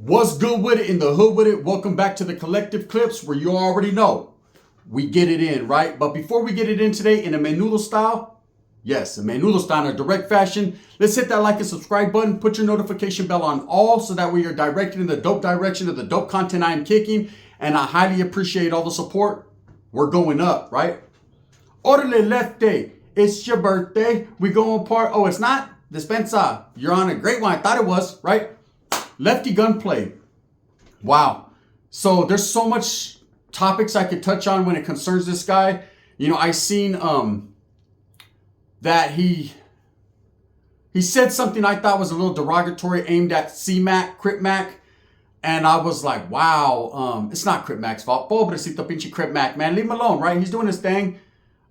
What's good with it in the hood with it? Welcome back to the Collective Clips where you already know we get it in, right? But before we get it in today in a menudo style, yes, a menudo style in a direct fashion, let's hit that like and subscribe button, put your notification bell on all so that way you're directed in the dope direction of the dope content I am kicking, and I highly appreciate all the support. We're going up, right? Orale Lefty, it's your birthday. We going part. Oh, it's not? Dispensa, you're on a great one. I thought it was, right? Lefty Gunplay. Wow. So there's so much topics I could touch on when it concerns this guy. You know, I seen that he said something I thought was a little derogatory aimed at C-Mac, Crip Mac. And I was like, wow, it's not Crip Mac's fault. Pobrecito pinche Crip Mac, man. Leave him alone, right? He's doing his thing.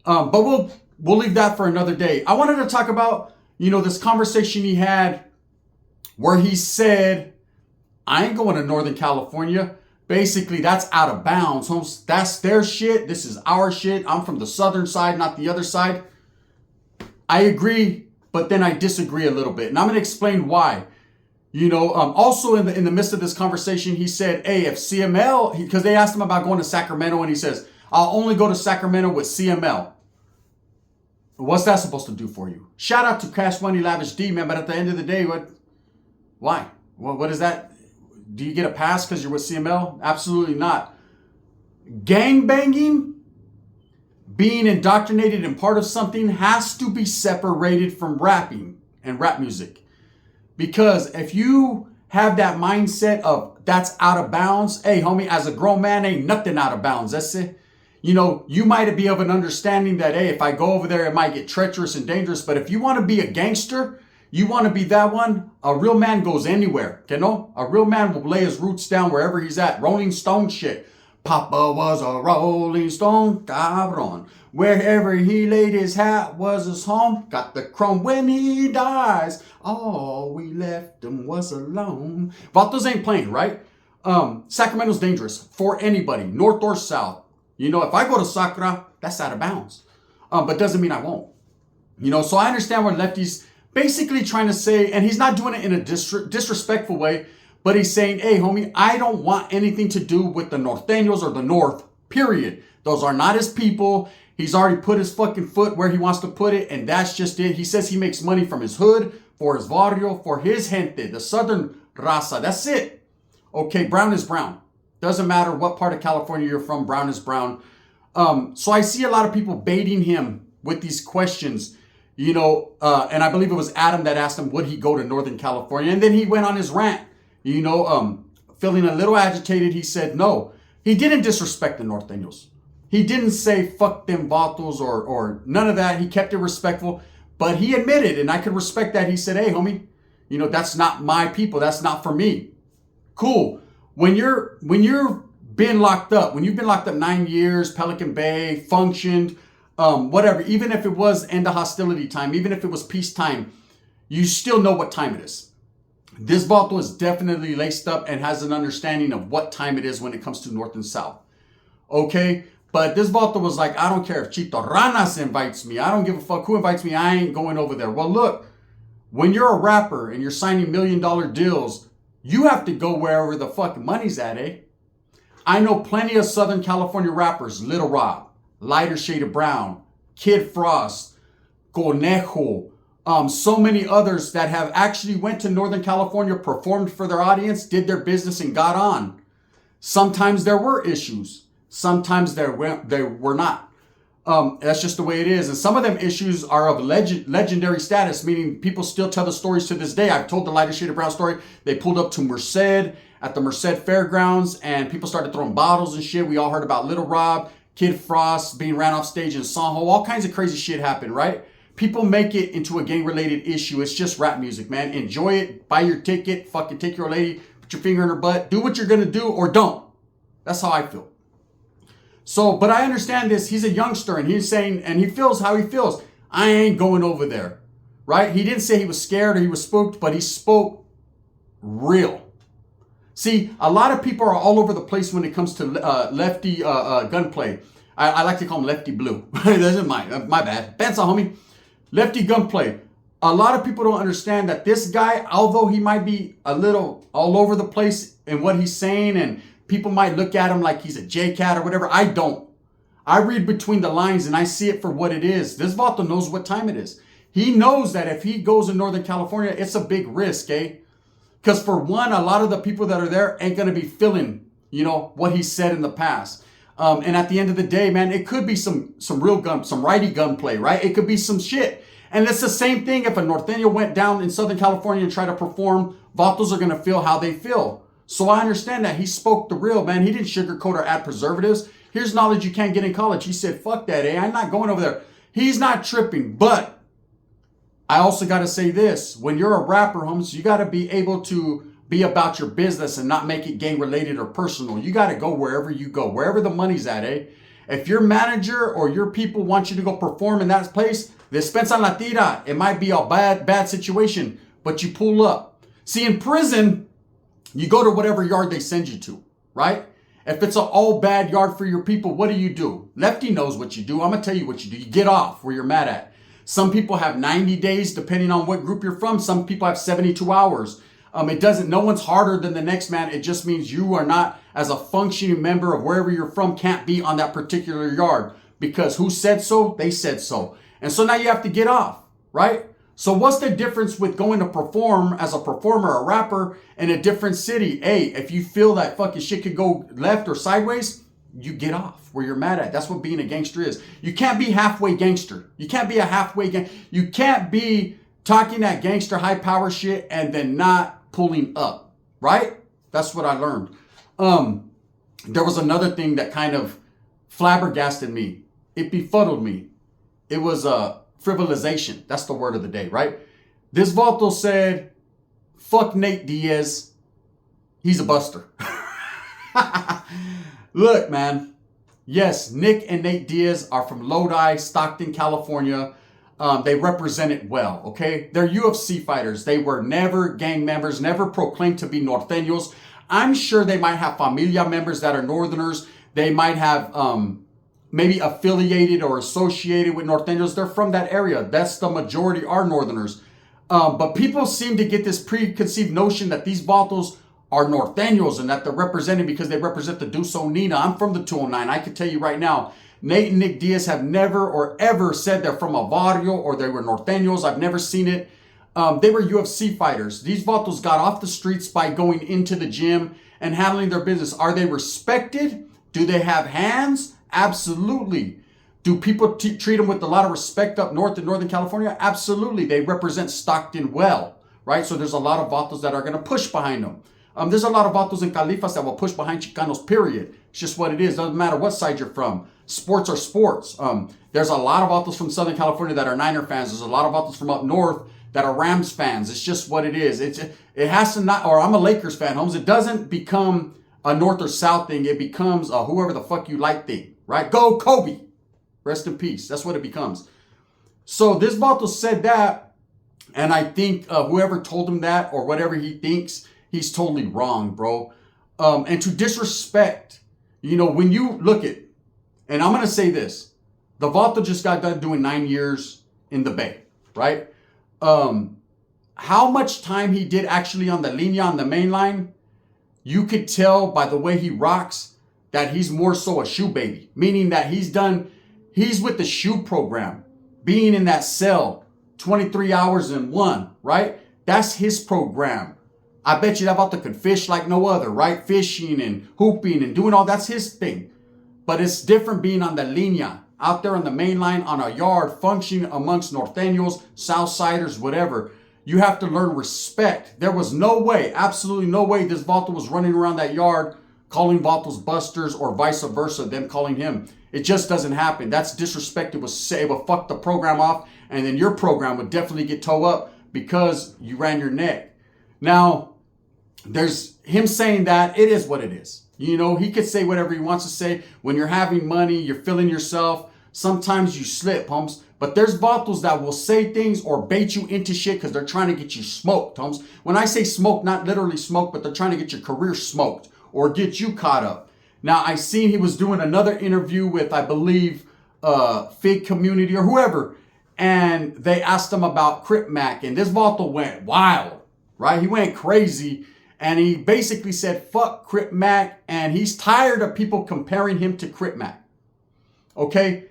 But we'll leave that for another day. I wanted to talk about, you know, this conversation he had where he said, I ain't going to Northern California. Basically, that's out of bounds, homes. That's their shit. This is our shit. I'm from the southern side, not the other side. I agree, but then I disagree a little bit. And I'm going to explain why. You know, also in the midst of this conversation, he said, hey, if CML, because they asked him about going to Sacramento, and he says, I'll only go to Sacramento with CML. What's that supposed to do for you? Shout out to Cash Money Lavish D, man. But at the end of the day, why? What is that? Do you get a pass because you're with CML? Absolutely not. Gang banging, being indoctrinated and part of something has to be separated from rapping and rap music. Because if you have that mindset of that's out of bounds, hey homie, as a grown man, ain't nothing out of bounds. That's it. You know, you might be of an understanding that, hey, if I go over there, it might get treacherous and dangerous. But if you want to be a gangster, you want to be that one, a real man goes anywhere, you know? A real man will lay his roots down wherever he's at. Rolling Stone shit. Papa was a Rolling Stone, cabron. Wherever he laid his hat was his home. Got the chrome when he dies. All we left him was alone. Vatos ain't playing, right? Sacramento's dangerous for anybody, north or south. You know, if I go to Sacra, that's out of bounds. But doesn't mean I won't. You know, so I understand where Lefty's basically trying to say, and he's not doing it in a disrespectful way, but he's saying, hey, homie, I don't want anything to do with the Norteños or the North, period. Those are not his people. He's already put his fucking foot where he wants to put it, and that's just it. He says he makes money from his hood, for his barrio, for his gente, the southern raza. That's it. Okay, brown is brown. Doesn't matter what part of California you're from, brown is brown. So I see a lot of people baiting him with these questions. You know, and I believe it was Adam that asked him, would he go to Northern California? And then he went on his rant, you know, feeling a little agitated. He said, no, he didn't disrespect the Norteños. He didn't say, fuck them vatos or none of that. He kept it respectful, but he admitted, and I could respect that. He said, hey, homie, you know, that's not my people. That's not for me. Cool. When you've been locked up, 9 years, Pelican Bay, functioned, whatever, even if it was end of hostility time, even if it was peacetime, you still know what time it is. This vato is definitely laced up and has an understanding of what time it is when it comes to North and South. Okay? But this vato was like, I don't care if Chito Ranas invites me. I don't give a fuck who invites me. I ain't going over there. Well, look, when you're a rapper and you're signing $1 million deals, you have to go wherever the fucking money's at, eh? I know plenty of Southern California rappers, Little Rob, Lighter Shade of Brown, Kid Frost, Conejo, so many others that have actually went to Northern California, performed for their audience, did their business and got on. Sometimes there were issues. Sometimes there were not. That's just the way it is. And some of them issues are of legendary status, meaning people still tell the stories to this day. I've told the Lighter Shade of Brown story. They pulled up to Merced at the Merced Fairgrounds and people started throwing bottles and shit. We all heard about Little Rob, Kid Frost being ran off stage in Soho. All kinds of crazy shit happened, right? People make it into a gang-related issue. It's just rap music, man. Enjoy it. Buy your ticket. Fucking take your lady. Put your finger in her butt. Do what you're going to do or don't. That's how I feel. So, but I understand this. He's a youngster and he's saying, and he feels how he feels. I ain't going over there, right? He didn't say he was scared or he was spooked, but he spoke real. See, a lot of people are all over the place when it comes to Lefty Gunplay. I like to call him Lefty Blue. That's my bad. That's a homie. Lefty Gunplay. a lot of people don't understand that this guy, although he might be a little all over the place in what he's saying, and people might look at him like he's a J-Cat or whatever, I don't. I read between the lines and I see it for what it is. This vato knows what time it is. He knows that if he goes in Northern California, it's a big risk, eh? Because for one, a lot of the people that are there ain't going to be feeling, what he said in the past. And at the end of the day, man, it could be some righty gunplay, right? It could be some shit. And it's the same thing if a Norteño went down in Southern California and tried to perform, vatos are going to feel how they feel. So I understand that. He spoke the real, man. He didn't sugarcoat or add preservatives. Here's knowledge you can't get in college. He said, fuck that, eh? I'm not going over there. He's not tripping. But I also got to say this. When you're a rapper, homies, you got to be able to be about your business and not make it gang related or personal. You got to go wherever you go, wherever the money's at, eh? If your manager or your people want you to go perform in that place, despensa la tira. It might be a bad situation, but you pull up. See, in prison, you go to whatever yard they send you to, right? If it's an all bad yard for your people, what do? Lefty knows what you do. I'm going to tell you what you do. You get off where you're mad at. Some people have 90 days, depending on what group you're from. Some people have 72 hours. No one's harder than the next, man. It just means you are not, as a functioning member of wherever you're from, can't be on that particular yard. Because who said so? They said so. And so now you have to get off, right? So what's the difference with going to perform as a performer, a rapper in a different city? Hey, if you feel that fucking shit could go left or sideways, you get off where you're mad at. That's what being a gangster is. You can't be halfway gangster. You can't be a halfway gang. You can't be talking that gangster high power shit and then not pulling up, right? That's what I learned. There was another thing that kind of flabbergasted me. It befuddled me. It was frivolization. That's the word of the day, right? This vato said, fuck Nate Diaz. He's a buster. Look, man. Yes, Nick and Nate Diaz are from Lodi, Stockton, California. They represent it well, okay? They're UFC fighters. They were never gang members, never proclaimed to be Norteños. I'm sure they might have familia members that are Northerners. They might have maybe affiliated or associated with Norteños. They're from that area. That's the majority are Northerners. But people seem to get this preconceived notion that these vatos are Norteños and that they're represented because they represent the Duso Nina. I'm from the 209. I can tell you right now, Nate and Nick Diaz have never or ever said they're from a barrio or they were Norteños. I've never seen it. They were UFC fighters. These vatos got off the streets by going into the gym and handling their business. Are they respected? Do they have hands? Absolutely. Do people treat them with a lot of respect up north in Northern California? Absolutely. They represent Stockton well, right? So there's a lot of vatos that are going to push behind them. There's a lot of vatos in Califas that will push behind Chicanos, period. It's just what it is. Doesn't matter what side you're from. Sports are sports. There's a lot of vatos from Southern California that are Niner fans. There's a lot of vatos from up north that are Rams fans. It's just what it is. It has to not, or I'm a Lakers fan, Holmes. It doesn't become a north or south thing. It becomes a whoever the fuck you like thing, right? Go Kobe. Rest in peace. That's what it becomes. So this vato said that, and I think whoever told him that or whatever he thinks, he's totally wrong, bro. And to disrespect, when you look at, and I'm going to say this, the vato just got done doing 9 years in the Bay, right? How much time he did actually on the linea, on the main line, you could tell by the way he rocks that he's more so a shoe baby, meaning that he's with the shoe program, being in that cell 23 hours in one, right? That's his program. I bet you that vato could fish like no other, right? Fishing and hooping and doing all, that's his thing. But it's different being on the linea, out there on the main line, on a yard, functioning amongst Norteños, Southsiders, whatever. You have to learn respect. There was no way, absolutely no way this vato was running around that yard calling vatos busters or vice versa, them calling him. It just doesn't happen. That's disrespect. It would fuck the program off, and then your program would definitely get towed up because you ran your neck. Now, there's him saying that. It is what it is. He could say whatever he wants to say. When you're having money, you're feeling yourself. Sometimes you slip, Holmes. But there's vatos that will say things or bait you into shit because they're trying to get you smoked, Holmes. When I say smoke, not literally smoke, but they're trying to get your career smoked or get you caught up. Now, I seen he was doing another interview with, I believe, Fig Community or whoever. and they asked him about Crip Mac, and this vato went wild, right? He went crazy, and he basically said, fuck Crip Mac, and he's tired of people comparing him to Crip Mac. Okay?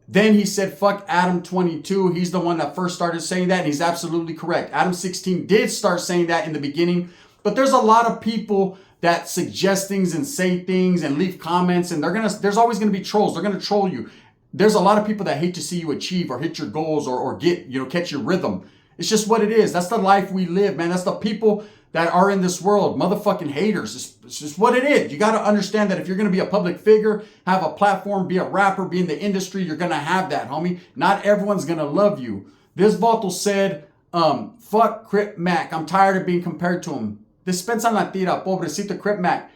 Then he said, fuck Adam 22. He's the one that first started saying that, and he's absolutely correct. Adam 16 did start saying that in the beginning, but there's a lot of people that suggest things and say things and leave comments, and there's always gonna be trolls. They're gonna troll you. There's a lot of people that hate to see you achieve or hit your goals or get, catch your rhythm. It's just what it is. That's the life we live, man. That's the people that are in this world. Motherfucking haters. It's just what it is. You got to understand that if you're going to be a public figure, have a platform, be a rapper, be in the industry, you're going to have that, homie. Not everyone's going to love you. This vato said, fuck Crip Mac. I'm tired of being compared to him. Dispensa la tira, pobrecito Crip Mac.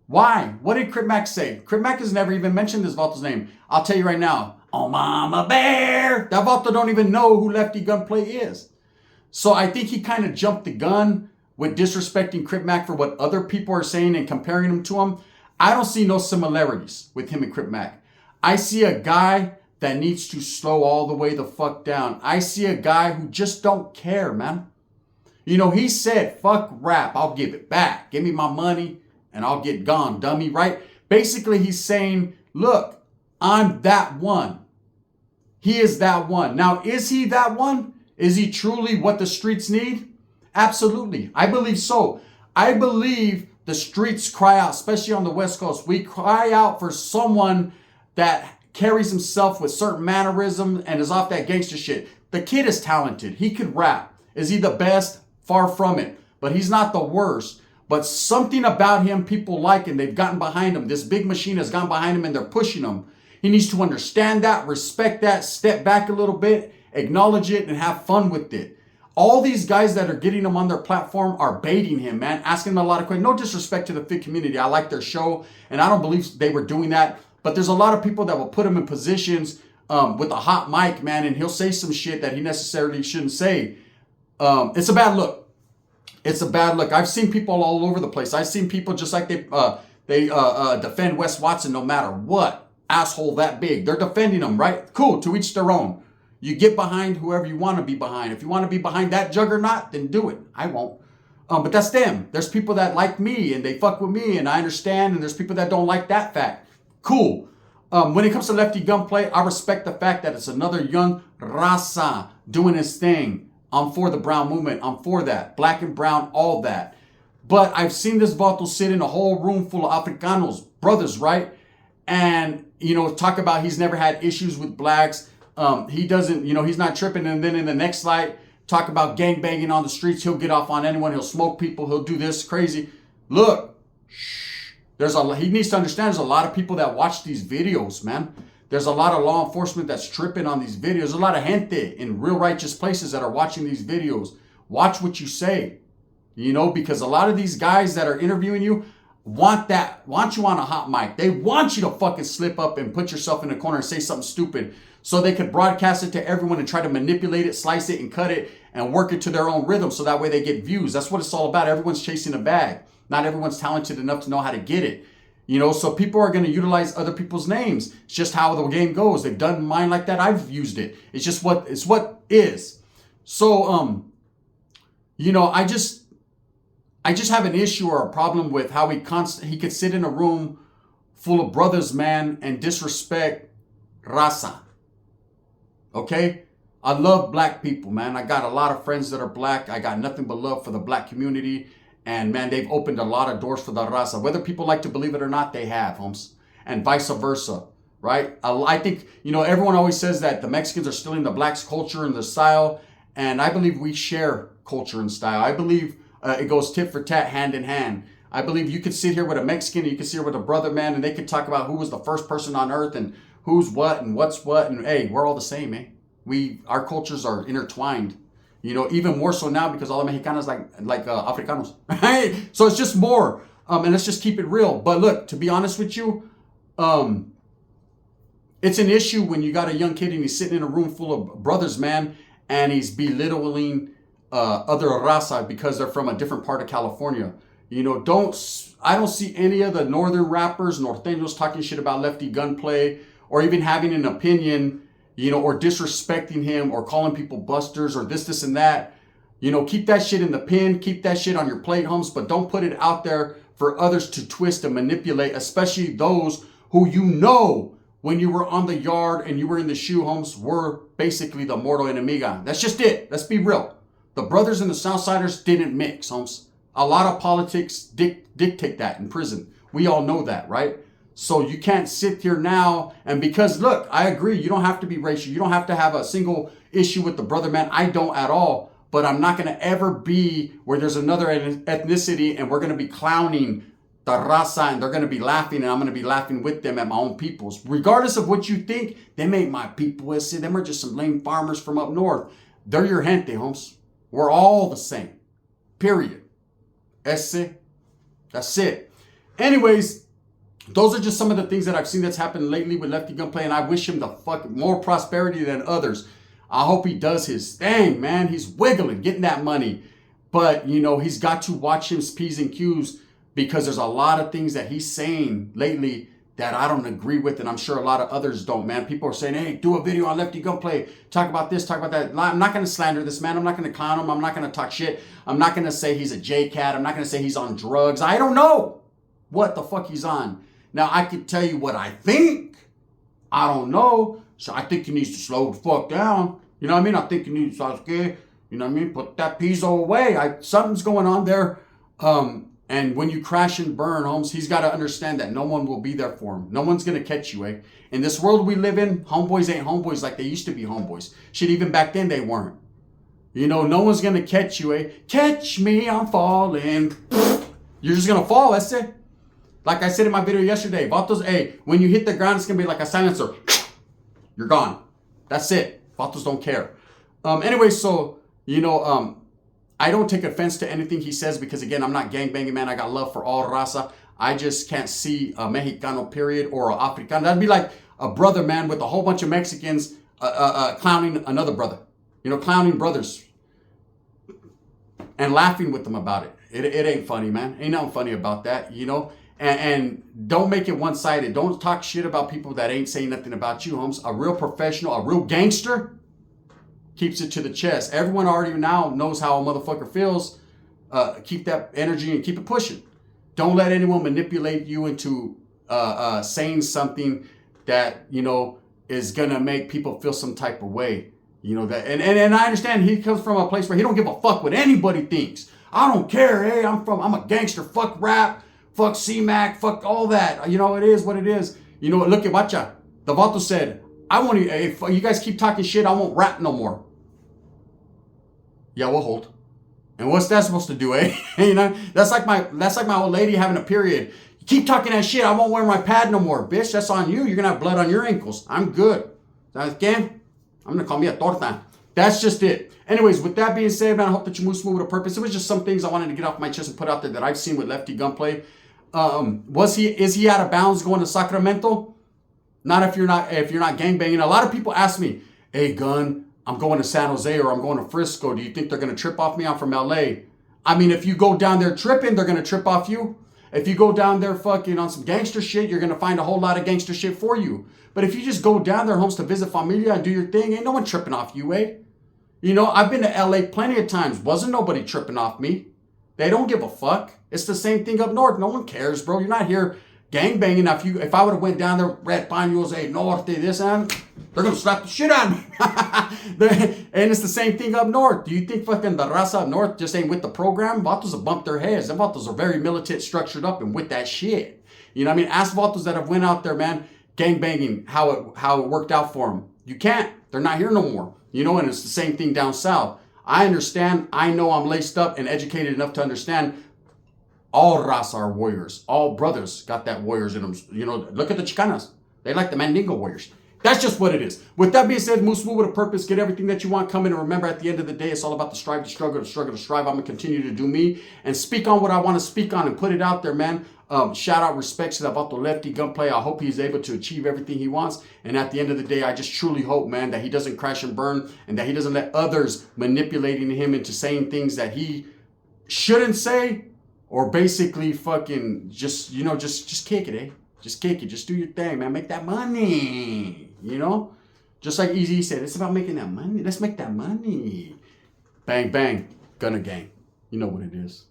Why? What did Crip Mac say? Crip Mac has never even mentioned this vato's name. I'll tell you right now. Oh, Mama Bear. That vato don't even know who Lefty Gunplay is. So I think he kind of jumped the gun with disrespecting Crip Mac for what other people are saying and comparing him to him. I don't see no similarities with him and Crip Mac. I see a guy that needs to slow all the way the fuck down. I see a guy who just don't care, man. He said, fuck rap. I'll give it back. Give me my money and I'll get gone, dummy, right? Basically, he's saying, look, I'm that one. He is that one. Now, is he that one? Is he truly what the streets need? Absolutely. I believe so. I believe the streets cry out, especially on the West Coast. We cry out for someone that carries himself with certain mannerisms and is off that gangster shit. The kid is talented. He could rap. Is he the best? Far from it. But he's not the worst. But something about him people like, and they've gotten behind him. This big machine has gone behind him and they're pushing him. He needs to understand that, respect that, step back a little bit, acknowledge it, and have fun with it. All these guys that are getting him on their platform are baiting him, man, asking him a lot of questions. No disrespect to the fit community. I like their show, and I don't believe they were doing that. But there's a lot of people that will put him in positions with a hot mic, man, and he'll say some shit that he necessarily shouldn't say. It's a bad look. It's a bad look. I've seen people all over the place. I've seen people just like they defend Wes Watson no matter what. Asshole that big. They're defending him, right? Cool, to each their own. You get behind whoever you want to be behind. If you want to be behind that juggernaut, then do it. I won't. But that's them. There's people that like me and they fuck with me and I understand. And there's people that don't like that fact. Cool. When it comes to Lefty Gunplay, I respect the fact that it's another young raza doing his thing. I'm for the brown movement. I'm for that. Black and brown, all that. But I've seen this vato sit in a whole room full of Africanos, brothers, right? And, talk about he's never had issues with blacks. He doesn't, he's not tripping. And then in the next slide, talk about gangbanging on the streets. He'll get off on anyone. He'll smoke people. He'll do this crazy. Look, he needs to understand there's a lot of people that watch these videos, man. There's a lot of law enforcement that's tripping on these videos. There's a lot of gente in real righteous places that are watching these videos. Watch what you say, because a lot of these guys that are interviewing you want you on a hot mic. They want you to fucking slip up and put yourself in a corner and say something stupid so they could broadcast it to everyone and try to manipulate it, slice it, and cut it and work it to their own rhythm so that way they get views. That's what it's all about. Everyone's chasing a bag. Not everyone's talented enough to know how to get it. So people are going to utilize other people's names. It's just how the game goes. They've done mine like that. I've used it. It's just what is. So, I just have an issue or a problem with how he could sit in a room full of brothers, man, and disrespect raza. Okay? I love black people, man. I got a lot of friends that are black. I got nothing but love for the black community. And, man, they've opened a lot of doors for the raza. Whether people like to believe it or not, they have, Holmes. And vice versa, right? I think, everyone always says that the Mexicans are stealing the blacks' culture and the style. And I believe we share culture and style. I believe it goes tit for tat, hand in hand. I believe you could sit here with a Mexican and you could sit here with a brother, man, and they could talk about who was the first person on earth and who's what and what's what. And, hey, we're all the same, man. Our cultures are intertwined. Even more so now because all the Mexicanos like Africanos, right? So it's just more, and let's just keep it real. But look, to be honest with you, it's an issue when you got a young kid and he's sitting in a room full of brothers, man, and he's belittling other raza because they're from a different part of California. I don't see any of the northern rappers, norteños talking shit about Lefty Gunplay or even having an opinion, or disrespecting him or calling people busters or this, and that. Keep that shit in the pen. Keep that shit on your plate, homes, but don't put it out there for others to twist and manipulate, especially those who when you were on the yard and you were in the shoe, homes, were basically the mortal enemiga. That's just it. Let's be real. The brothers and the Southsiders didn't mix, homes. A lot of politics dictate that in prison. We all know that, right? So you can't sit here now because, look, I agree. You don't have to be racial. You don't have to have a single issue with the brother, man. I don't at all. But I'm not going to ever be where there's another ethnicity and we're going to be clowning the raza and they're going to be laughing and I'm going to be laughing with them at my own peoples. Regardless of what you think, them ain't my people. Them are just some lame farmers from up north. They're your gente, homes. We're all the same. Period. That's it. Anyways, those are just some of the things that I've seen that's happened lately with Lefty Gunplay, and I wish him the fucking more prosperity than others. I hope he does his thing, man. He's wiggling, getting that money. But, he's got to watch his P's and Q's because there's a lot of things that he's saying lately that I don't agree with, and I'm sure a lot of others don't, man. People are saying, hey, do a video on Lefty Gunplay. Talk about this, talk about that. I'm not going to slander this man. I'm not going to clown him. I'm not going to talk shit. I'm not going to say he's a J-Cat. I'm not going to say he's on drugs. I don't know what the fuck he's on. Now, I can tell you what I think. I don't know. So I think he needs to slow the fuck down. You know what I mean? I think he needs to, put that piezo away. Something's going on there. And when you crash and burn, homes, he's got to understand that no one will be there for him. No one's going to catch you, In this world we live in, homeboys ain't homeboys like they used to be homeboys. Shit, even back then they weren't. No one's going to catch you, Catch me, I'm falling. You're just going to fall, that's it. Like I said in my video yesterday, Vatos, when you hit the ground, it's going to be like a silencer. You're gone. That's it. Vatos don't care. Anyway, so, I don't take offense to anything he says because, again, I'm not gangbanging, man. I got love for all raza. I just can't see a Mexicano, period, or a Africano. That'd be like a brother, man, with a whole bunch of Mexicans clowning another brother. Clowning brothers and laughing with them about it. It ain't funny, man. Ain't nothing funny about that, And don't make it one-sided. Don't talk shit about people that ain't saying nothing about you, homes. A real professional, a real gangster keeps it to the chest. Everyone already now knows how a motherfucker feels. Keep that energy and keep it pushing. Don't let anyone manipulate you into saying something that, is going to make people feel some type of way. And I understand he comes from a place where he don't give a fuck what anybody thinks. I don't care. Hey, I'm a gangster. Fuck rap. Fuck C-Mac, fuck all that. It is what it is. Look at Bacha. The Vato said, if you guys keep talking shit, I won't rap no more. Yeah, we'll hold. And what's that supposed to do, That's like my old lady having a period. You keep talking that shit, I won't wear my pad no more. Bitch, that's on you. You're going to have blood on your ankles. I'm good. Again, I'm going to call me a torta. That's just it. Anyways, with that being said, man, I hope that you move smooth with a purpose. It was just some things I wanted to get off my chest and put out there that I've seen with Lefty Gunplay. Is he out of bounds going to Sacramento? Not if you're not gangbanging. A lot of people ask me, hey, Gun, I'm going to San Jose or I'm going to Frisco. Do you think they're going to trip off me? I'm from LA. I mean, if you go down there tripping, they're going to trip off you. If you go down there fucking on some gangster shit, you're going to find a whole lot of gangster shit for you. But if you just go down there, homes, to visit familia and do your thing, ain't no one tripping off you, I've been to LA plenty of times. Wasn't nobody tripping off me. They don't give a fuck. It's the same thing up north. No one cares, bro. You're not here gangbanging. If I would have went down there, Red Paños, NORTE, this and they're going to slap the shit out of me. And it's the same thing up north. Do you think fucking the raza up north just ain't with the program? Vatos have bumped their heads. Them Vatos are very militant, structured up, and with that shit. Ask Vatos that have went out there, man, gangbanging, how it worked out for them. You can't. They're not here no more. And it's the same thing down south. I understand. I know I'm laced up and educated enough to understand all raza are warriors. All brothers got that warriors in them. Look at the Chicanas. They like the Mandingo warriors. That's just what it is. With that being said, move smooth with a purpose. Get everything that you want coming. And remember, at the end of the day, it's all about the strive, the struggle, to strive. I'm going to continue to do me and speak on what I want to speak on and put it out there, man. Shout out, respects to about the Lefty Gunplay. I hope he's able to achieve everything he wants. And at the end of the day, I just truly hope, man, that he doesn't crash and burn and that he doesn't let others manipulating him into saying things that he shouldn't say, or basically fucking just kick it, Just kick it. Just do your thing, man. Make that money, Just like Easy said, it's about making that money. Let's make that money. Bang, bang. Gunna gang. You know what it is.